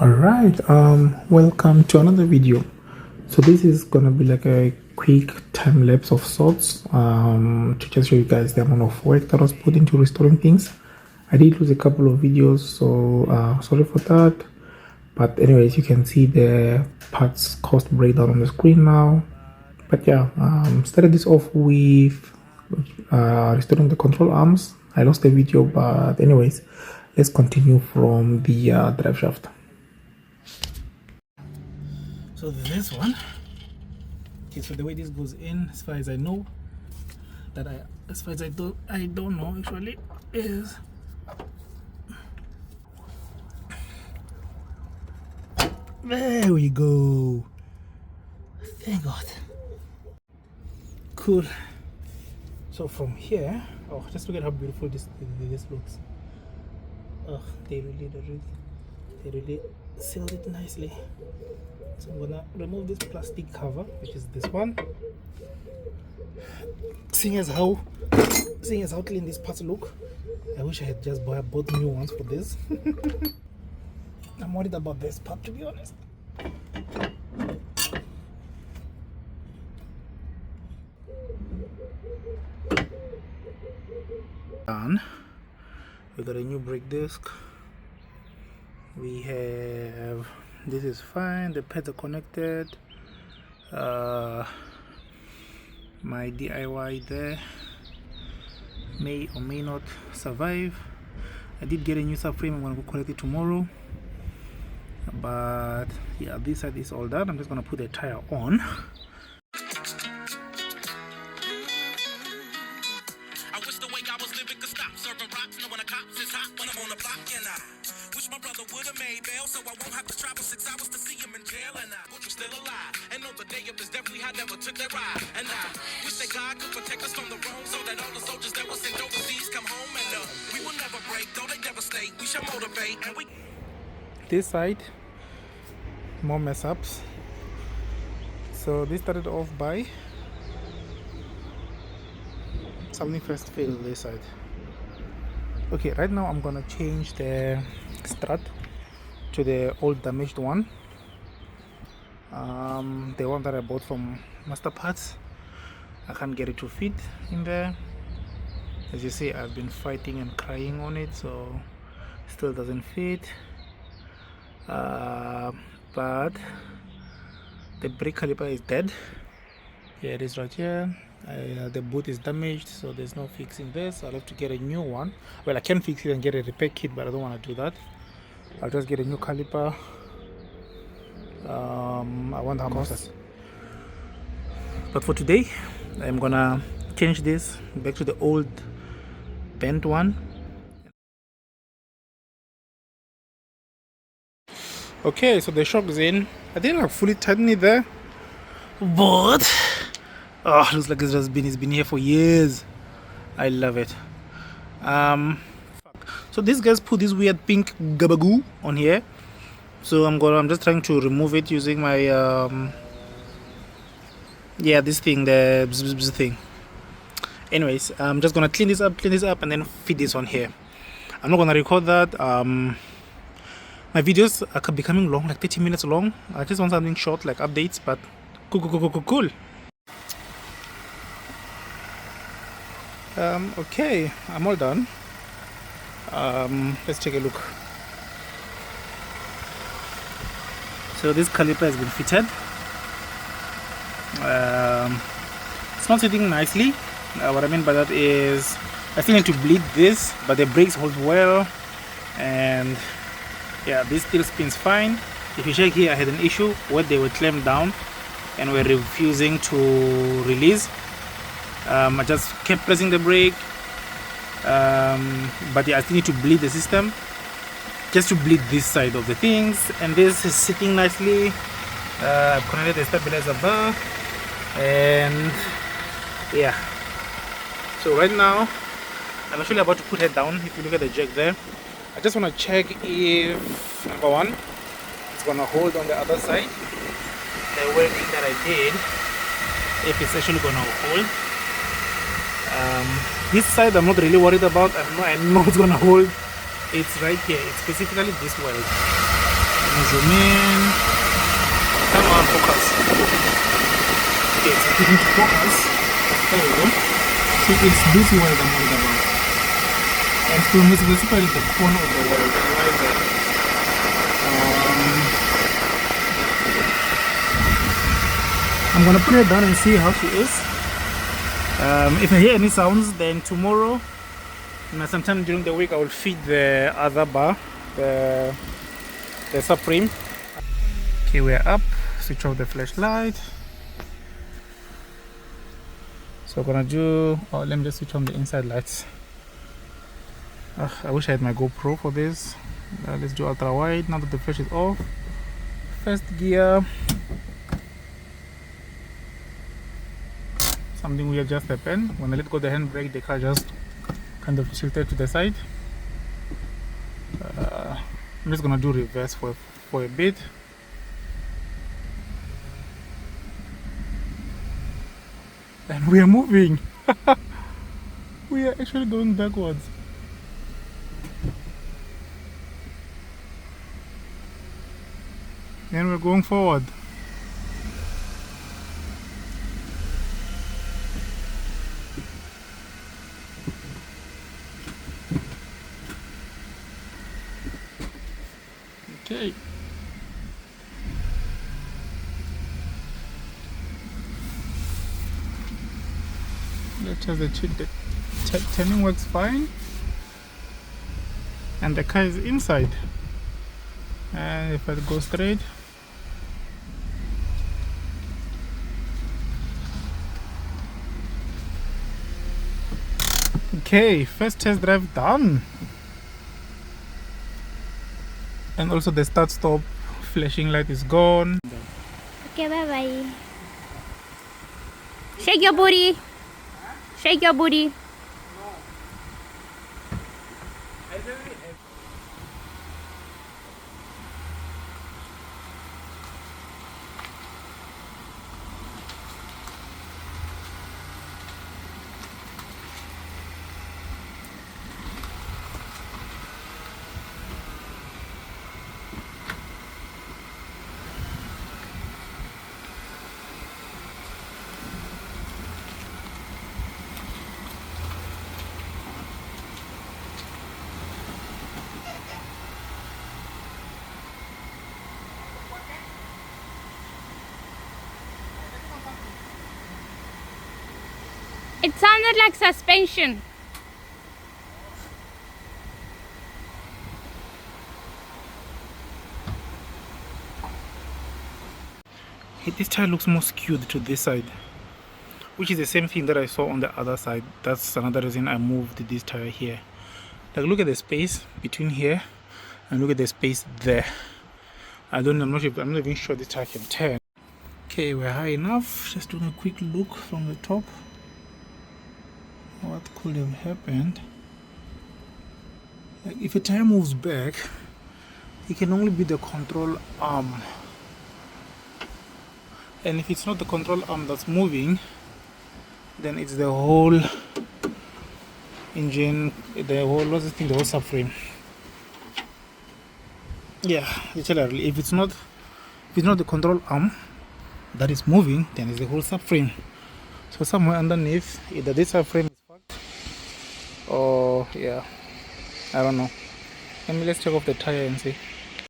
Alright, welcome to another video. So this is gonna be like a quick time lapse of sorts, to just show you guys the amount of work that was put into restoring things. I did lose a couple of videos, so sorry for that. But anyways, you can see the parts cost breakdown on the screen now. But yeah, started this off with restoring the control arms. I lost the video, but anyways, let's continue from the drive shaft. So this one, okay, so the way this goes in, as far as I know, as far as I don't know actually, is there we go. Thank God. Cool. So from here, oh, just look at how beautiful this looks. Oh, they really sealed it nicely. So I'm gonna remove this plastic cover, which is this one. Seeing as how clean these parts look, I wish I had just bought new ones for this. I'm worried about this part, to be honest. Done. We got a new brake disc. We have, this is fine, the pads are connected. My DIY there may or may not survive. I did get a new subframe. I'm going to go collect it tomorrow. But yeah, this side is all done. I'm just going to put the tire on. So I won't have to travel 6 hours to see him in jail. And I wish you're still alive. And on the day of his death, we had never took that ride. And I wish that God could protect us from the wrong, so that all the soldiers that were sent overseas come home. And we will never break, though they devastate. We shall motivate. And we. This side, more mess ups. So this started off by something first failed this side. Okay, right now I'm gonna change the strut to the old damaged one, the one that I bought from Master Parts. I can't get it to fit in there. As you see, I've been fighting and crying on it, so still doesn't fit. But the brake caliper is dead. Here it is right here. The boot is damaged, so there's no fixing this. I'll have to get a new one. Well, I can fix it and get a repair kit, but I don't want to do that. I'll just get a new caliper. I want how much. But for today, I'm gonna change this back to the old bent one. Okay, so the shock is in. I didn't like fully tighten it there, but oh, looks like it's been here for years. I love it. So these guys put this weird pink gabagoo on here, so I'm just trying to remove it using my this thing, the bzz thing. Anyways, I'm just gonna clean this up and then fit this on here. I'm not gonna record that. My videos are becoming long, like 30 minutes long. I just want something short, like updates, but cool. Okay, I'm all done. Let's take a look. So this caliper has been fitted. It's not sitting nicely. What I mean by that is I still need to bleed this, but the brakes hold well, and yeah, this still spins fine. If you check here, I had an issue where they were clamped down and were refusing to release. I just kept pressing the brake. But yeah, I still need to bleed the system, just to bleed this side of the things. And this is sitting nicely. I've connected the stabilizer bar, and yeah, so right now I'm actually about to put it down. If you look at the jack there, I just want to check if, number one, it's gonna hold on the other side, the welding that I did, if it's actually gonna hold. This side I'm not really worried about. I know it's gonna hold. It's right here. It's specifically this weld. As zoom in. Come on, focus. Okay, so we need to focus. There we go. So it's this wire I'm worried about. And from this basically the corner of the wire, right there. I'm gonna put her down and see how she is. If I hear any sounds, then tomorrow, sometime during the week, I will feed the other bar, the Supreme. Okay, we're up. Switch off the flashlight. So I'm gonna do. Oh, let me just switch on the inside lights. I wish I had my GoPro for this. Let's do ultra wide now that the flash is off. First gear. Something weird just happened. When I let go of the handbrake, the car just kind of tilted to the side. I'm just gonna do reverse for a bit. And we are moving. We are actually going backwards. And we're going forward. Okay. Let's just the turning works fine, and the car is inside. And if I go straight, okay, first test drive done. And also the start stop flashing light is gone. Okay, bye bye. Shake your booty. Shake your booty. It sounded like suspension. This tire looks more skewed to this side, which is the same thing that I saw on the other side. That's another reason I moved this tire here. Like, look at the space between here and look at the space there. I'm not even sure this tire can turn. Okay, we're high enough. Just doing a quick look from the top. What could have happened? Like, if a tire moves back, it can only be the control arm. And if it's not the control arm that's moving, then it's the whole engine, the whole subframe. Yeah, literally, if it's not the control arm that is moving, then it's the whole subframe. So somewhere underneath, either this subframe is fucked, or yeah, I don't know. Let's check off the tire and see.